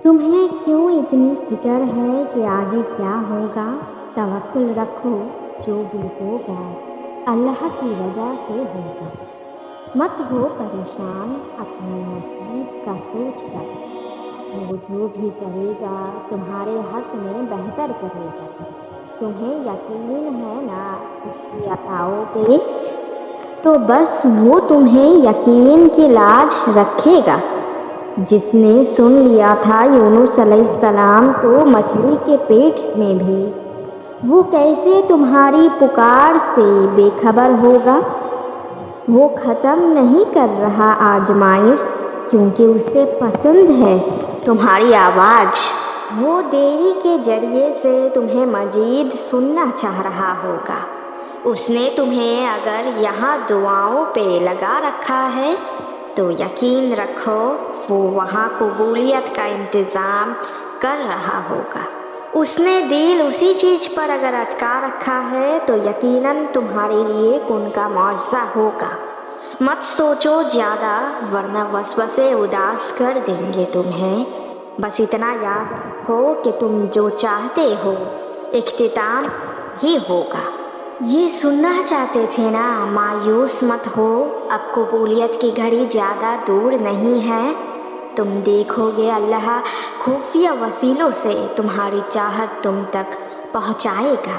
تمہیں کیوں اتنی فکر ہے کہ آگے کیا ہوگا؟ توکل رکھو، جو بھی ہوگا اللہ کی رضا سے ہوگا۔ مت ہو پریشان اپنے نصیب کا سوچ کر، وہ جو بھی کرے گا تمہارے حق میں بہتر کرے گا۔ تمہیں یقین ہے نا اس کی عطاؤں پہ؟ تو بس وہ تمہیں یقین کی لاج رکھے گا۔ جس نے سن لیا تھا یونس علیہ السلام کو مچھلی کے پیٹ میں بھی، وہ کیسے تمہاری پکار سے بے خبر ہوگا؟ وہ ختم نہیں کر رہا آزمائش، کیونکہ اسے پسند ہے تمہاری آواز۔ وہ دیری کے ذریعے سے تمہیں مزید سننا چاہ رہا ہوگا۔ اس نے تمہیں اگر یہاں دعاؤں پہ لگا رکھا ہے تو یقین رکھو وہ وہاں قبولیت کا انتظام کر رہا ہوگا۔ اس نے دل اسی چیز پر اگر اٹکا رکھا ہے تو یقیناً تمہارے لیے ان کا معاوضہ ہوگا۔ مت سوچو زیادہ ورنہ وسوسے اداس کر دیں گے تمہیں۔ بس اتنا یاد رکھو کہ تم جو چاہتے ہو اختتام ہی ہوگا۔ یہ سننا چاہتے تھے نا؟ مایوس مت ہو، اب قبولیت کی گھڑی زیادہ دور نہیں ہے۔ تم دیکھو گے اللہ خفیہ وسیلوں سے تمہاری چاہت تم تک پہنچائے گا۔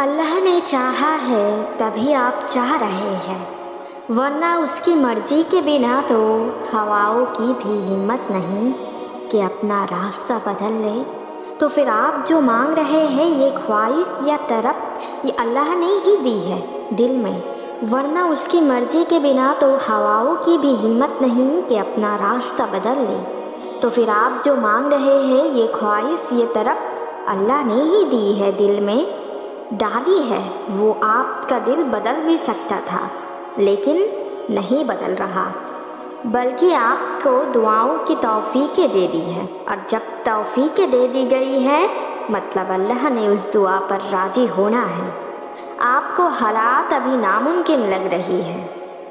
اللہ نے چاہا ہے تبھی آپ چاہ رہے ہیں، ورنہ اس کی مرضی کے بنا تو ہواؤں کی بھی ہمت نہیں کہ اپنا راستہ بدل لے۔ تو پھر آپ جو مانگ رہے ہیں یہ خواہش یا طلب یہ اللہ نے ہی دی ہے دل میں، ورنہ اس کی مرضی کے بنا تو ہواؤں کی بھی ہمت نہیں کہ اپنا راستہ بدل لے۔ تو پھر آپ جو مانگ رہے ہیں یہ خواہش یہ طلب اللہ نے ہی دی ہے دل میں ڈالی ہے۔ وہ آپ کا دل بدل بھی سکتا تھا لیکن نہیں بدل رہا، بلکہ آپ کو دعاؤں کی توفیقیں دے دی ہے، اور جب توفیقیں دے دی گئی ہے مطلب اللہ نے اس دعا پر راضی ہونا ہے۔ آپ کو حالات ابھی ناممکن لگ رہی ہے،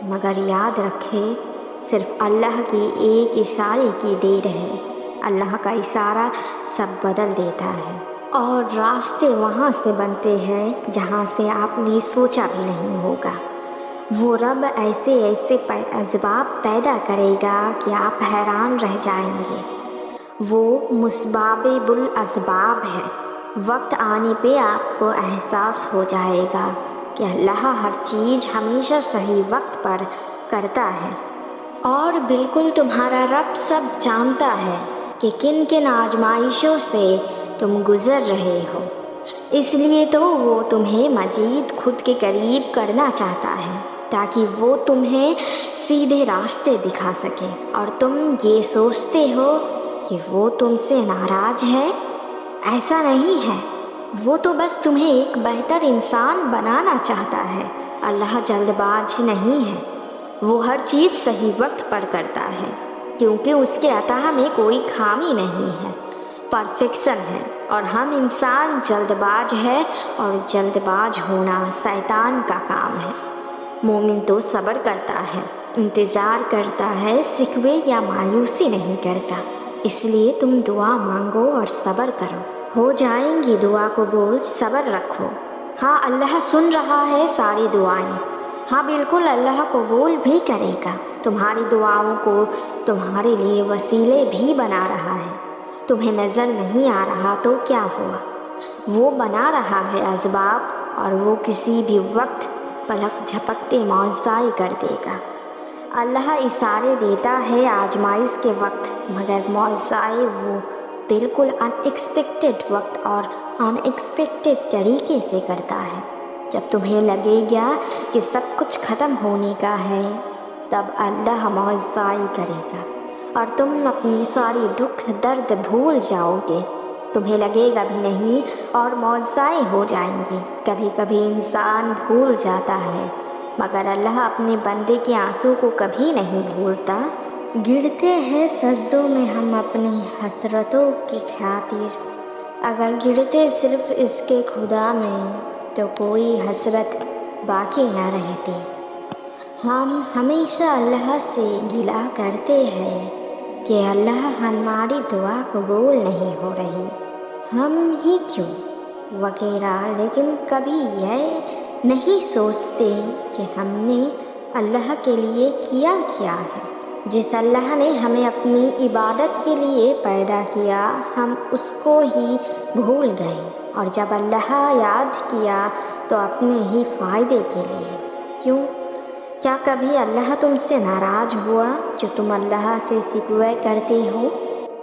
مگر یاد رکھے صرف اللہ کی ایک اشارے کی دیر ہے۔ اللہ کا اشارہ سب بدل دیتا ہے، اور راستے وہاں سے بنتے ہیں جہاں سے آپ نے سوچا بھی نہیں ہوگا۔ وہ رب ایسے ایسے اسباب پیدا کرے گا کہ آپ حیران رہ جائیں گے۔ وہ مسبب الاسباب ہے۔ وقت آنے پہ آپ کو احساس ہو جائے گا کہ اللہ ہر چیز ہمیشہ صحیح وقت پر کرتا ہے، اور بالکل تمہارا رب سب جانتا ہے کہ کن کن آزمائشوں سے تم گزر رہے ہو۔ اس لیے تو وہ تمہیں مزید خود کے قریب کرنا چاہتا ہے تاکہ وہ تمہیں سیدھے راستے دکھا سکے، اور تم یہ سوچتے ہو کہ وہ تم سے ناراض ہے۔ ایسا نہیں ہے، وہ تو بس تمہیں ایک بہتر انسان بنانا چاہتا ہے۔ اللہ جلد باز نہیں ہے، وہ ہر چیز صحیح وقت پر کرتا ہے، کیونکہ اس کے عطا میں کوئی خامی نہیں ہے، پرفیکشن ہے، اور ہم انسان جلد باز ہے، اور جلد باز ہونا شیطان کا کام ہے۔ مومن تو صبر کرتا ہے، انتظار کرتا ہے، شکوے یا مایوسی نہیں کرتا۔ اس لیے تم دعا مانگو اور صبر کرو، ہو جائیں گی دعا قبول، صبر رکھو۔ ہاں اللہ سن رہا ہے ساری دعائیں، ہاں بالکل اللہ قبول بھی کرے گا۔ تمہاری دعاؤں کو تمہارے لیے وسیلے بھی بنا رہا ہے۔ تمہیں نظر نہیں آ رہا تو کیا ہوا، وہ بنا رہا ہے اسباب، اور وہ کسی بھی وقت پلک جھپکتے معاوضہ کر دے گا۔ اللہ اشارے دیتا ہے آزمائش کے وقت، مگر معاوضہ وہ بالکل ان ایکسپیکٹڈ وقت اور ان ایکسپیکٹڈ طریقے سے کرتا ہے۔ جب تمہیں لگے گا کہ سب کچھ ختم ہونے کا ہے تب اللہ معاوضہ کرے گا، اور تم اپنی ساری دکھ درد بھول جاؤ گے۔ تمہیں لگے گا بھی نہیں اور معاوضہ ہو جائیں گے۔ کبھی کبھی انسان بھول جاتا ہے، مگر اللہ اپنے بندے کے آنسو کو کبھی نہیں بھولتا۔ گرتے ہیں سجدوں میں ہم اپنی حسرتوں کی خاطر، اگر گرتے صرف عشق خدا میں تو کوئی حسرت باقی نہ رہتی۔ ہم ہمیشہ اللہ سے گلہ کرتے ہیں کہ اللہ ہماری دعا قبول نہیں ہو رہی، ہم ہی کیوں وغیرہ، لیکن کبھی یہ نہیں سوچتے کہ ہم نے اللہ کے لیے کیا ہے۔ جس اللہ نے ہمیں اپنی عبادت کے لیے پیدا کیا، ہم اس کو ہی بھول گئے، اور جب اللہ یاد کیا تو اپنے ہی فائدے کے لیے۔ کیوں؟ کیا کبھی اللہ تم سے ناراض ہوا جو تم اللہ سے شکوے کرتے ہو؟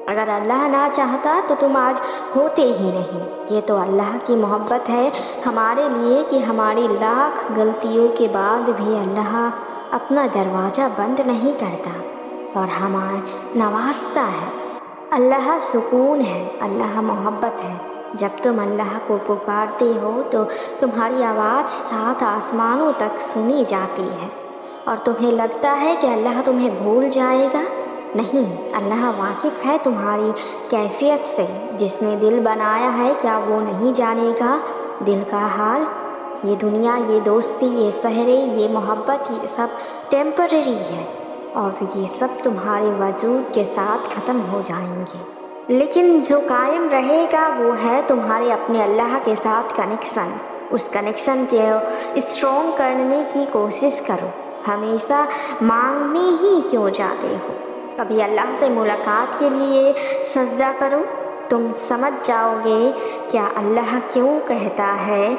اگر اللہ نہ چاہتا تو تم آج ہوتے ہی نہیں۔ یہ تو اللہ کی محبت ہے ہمارے لیے کہ ہماری لاکھ غلطیوں کے بعد بھی اللہ اپنا دروازہ بند نہیں کرتا اور ہمیں نوازتا ہے۔ اللہ سکون ہے، اللہ محبت ہے۔ جب تم اللہ کو پکارتے ہو تو تمہاری آواز 7 آسمانوں تک سنی جاتی ہے، اور تمہیں لگتا ہے کہ اللہ تمہیں بھول جائے گا۔ نہیں، اللہ واقف ہے تمہاری کیفیت سے۔ جس نے دل بنایا ہے کیا وہ نہیں جانے گا دل کا حال؟ یہ دنیا، یہ دوستی، یہ سحرے، یہ محبت، یہ سب ٹیمپرری ہے، اور یہ سب تمہارے وجود کے ساتھ ختم ہو جائیں گے۔ لیکن جو قائم رہے گا وہ ہے تمہارے اپنے اللہ کے ساتھ کنیکشن۔ اس کنیکشن کے اسٹرانگ کرنے کی کوشش کرو۔ ہمیشہ مانگنے ہی کیوں جاتے ہو؟ کبھی اللہ سے ملاقات کے لیے سجدہ کرو، تم سمجھ جاؤ گے کیا اللہ کیوں کہتا ہے